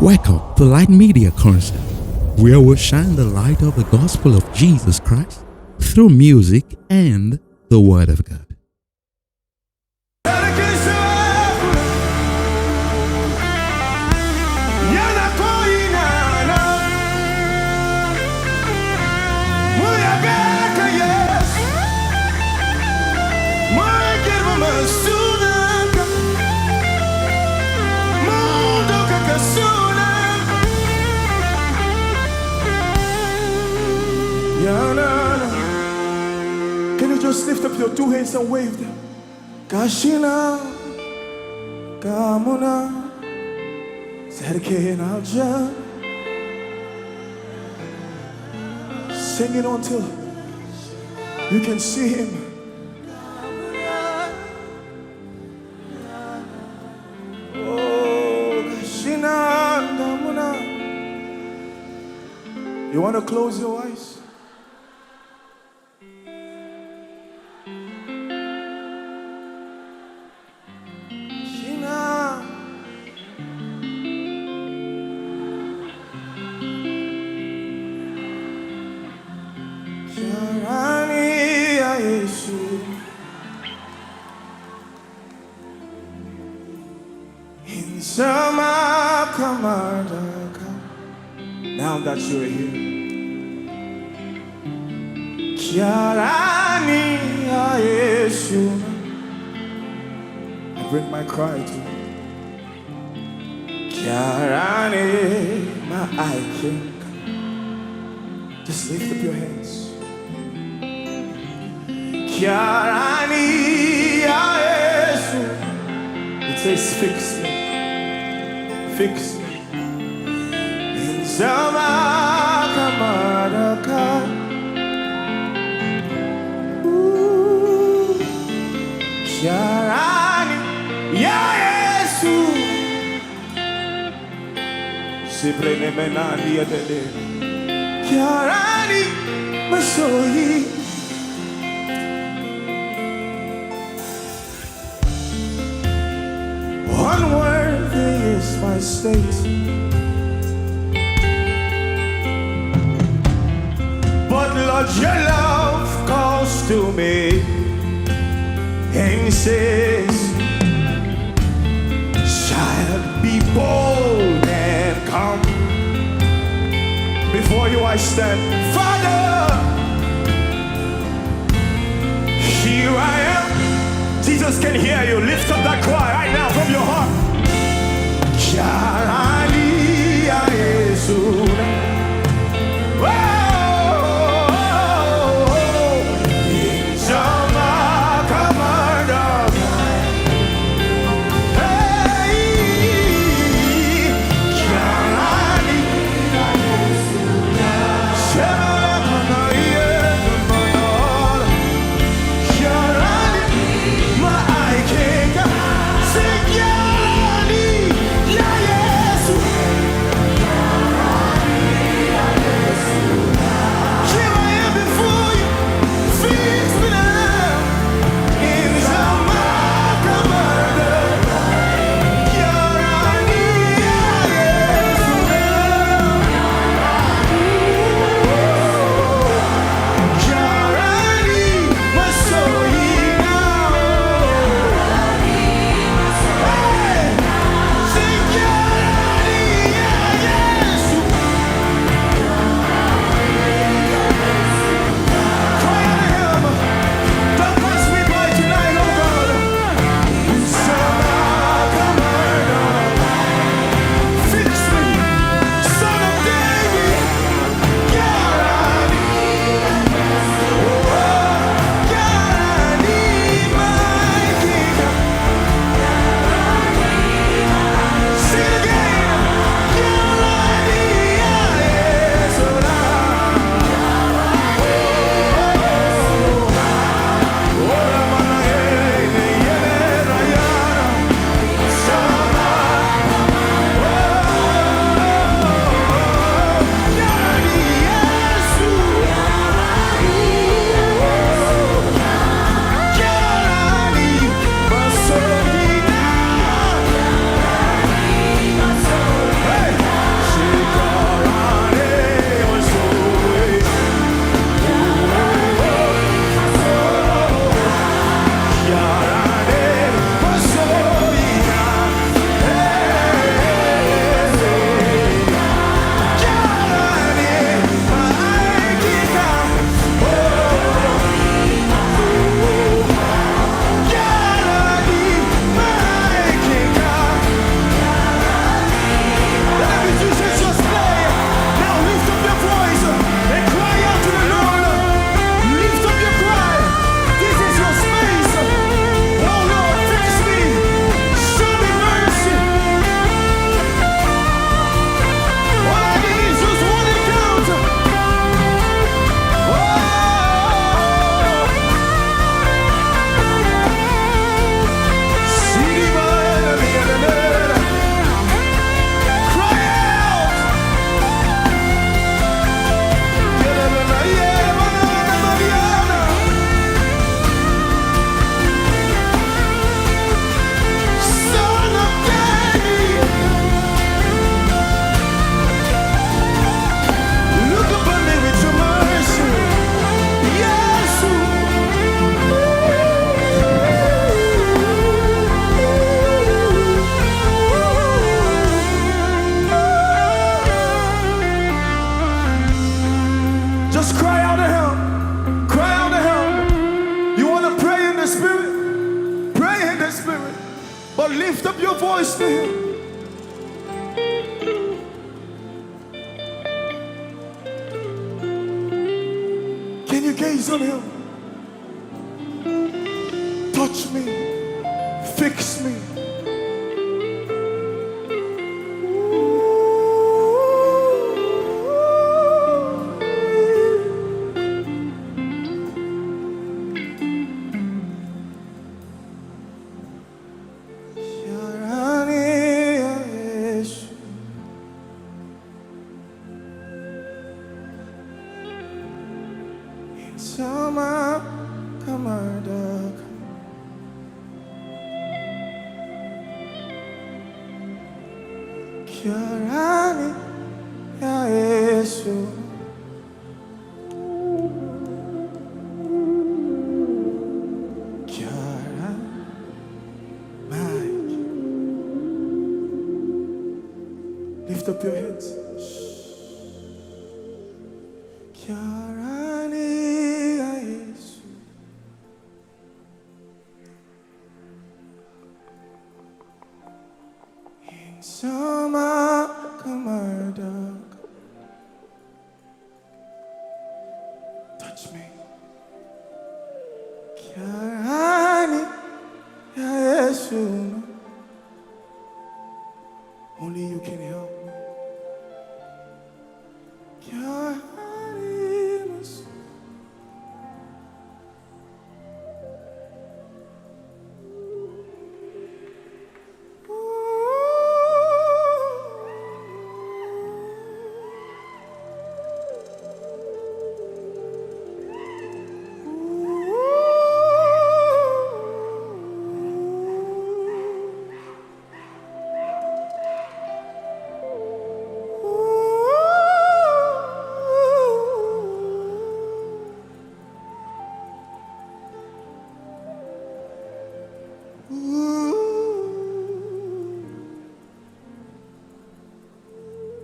Welcome to Light Media Concert, where we shine the light of the gospel of Jesus Christ through music and the Word of God. Can you just lift up your two hands and wave them? Kashina, Kamuna, Serkena Alja. Sing it until you can see him. Oh, Kashina, Kamuna. You want to close your eyes? Now that you're here, I bring my cry to you. My eye king. Just lift up your hands. It says, fix me. Fix me. Sama kamaraka Sharani Ya Yesu Siprene menandi atende Sharani Masoyi Unworthy is my state, Lord, your love calls to me and says, child, be bold and come. Before you I stand, Father, here I am. Jesus can hear you. Lift up that cry right now from your heart. Yeah. Breathe on him. Touch me. Fix me. Sama kamadak Kiarani ya Yesu Kiarani Mike. Lift up your heads. Kiarani ya Yesu Sama kamadak. Touch me. Kiarani ya Yesu. Only you can help me. Kiarani mas.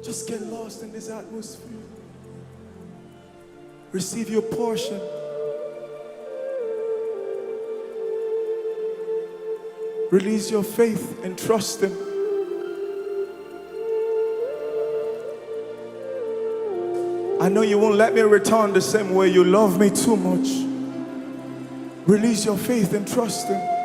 Just get lost in this atmosphere. Receive your portion. Release your faith and trust Him. I know you won't let me return the same way. You love me too much. Release your faith and trust Him.